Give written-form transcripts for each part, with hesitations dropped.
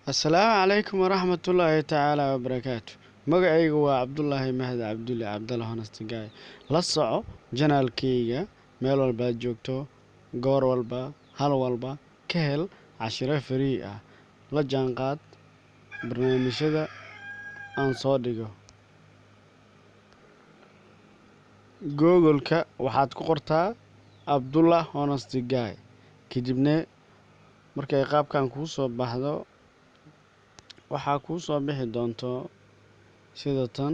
السلام عليكم ورحمة الله تعالى وبركاته. magacaygu waa Cabdullaahi Mahad Cabdulle Cabdalla Honestagay. La soco janaalkeyga meel walba aad joogto, goor walba, hal walba ka hel cashiro free ah. La jaanqaad barnaamijyada aan soo dhigo. Google-ka waxaad ku qortaa Cabdulla Honestagay. Kadibna markay qaabkan kuu soo baxdo waxaa kuu soo bixi doonto sida tan.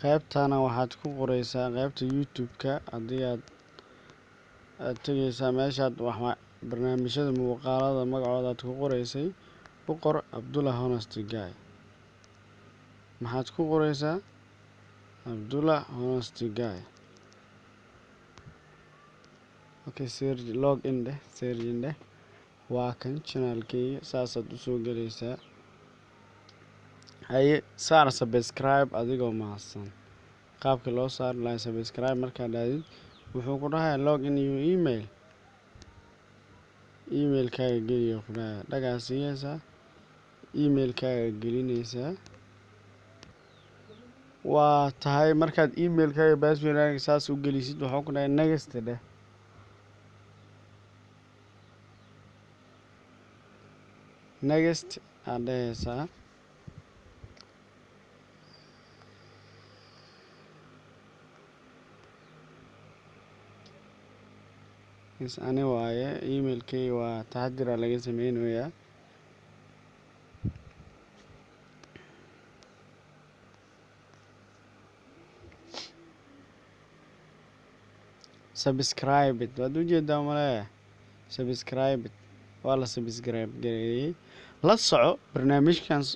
qaybtana waxaad ku qoraysaa qaybta YouTube-ka haddii aad tagaysaa meeshaad barnaamijyada muuqaalada magacooda aad ku qoraysay u qor Cabdulla Honestagay. maxaad ku qoraysaa Cabdulla Honestagay. okay, log in dheh waa kan channelkeyga saasaad u soo galaysaa. haye saar subscribe adigoo mahadsan. qaabka loo saar lahay subscribe markaad dhaadid wuxuu ku dhahay log in your emailkaaga geliyo ku dhahay dhagaas siiyaysaa emailkaaga gelinaysaa. waa tahay markaad emailkaaga passwordkaaga saas u gelisid wuxuu ku dhahay next dheh. next aad dhehaysaa. ani waaye emailkeyga waa taxadira laga sameynayaa. subscribe waad u jeedaa male subscribe waa la subscribe gareeyay. la soco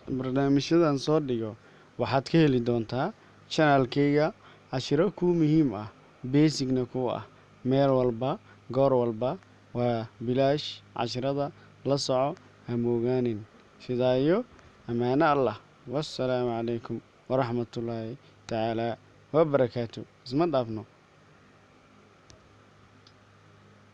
barnaamijyadan soo dhigo waxaad ka heli doontaa channelkeyga cashiro kuu muhiim ah, basicna kuu ah, meel walba goor walba waa bilaash. cashirada la soco hamoogaanin. sidaa iyo ammaano allah. wassalaamu calaykum waraxmatullaahi tacaala wabarakaatu. isma dhaafno.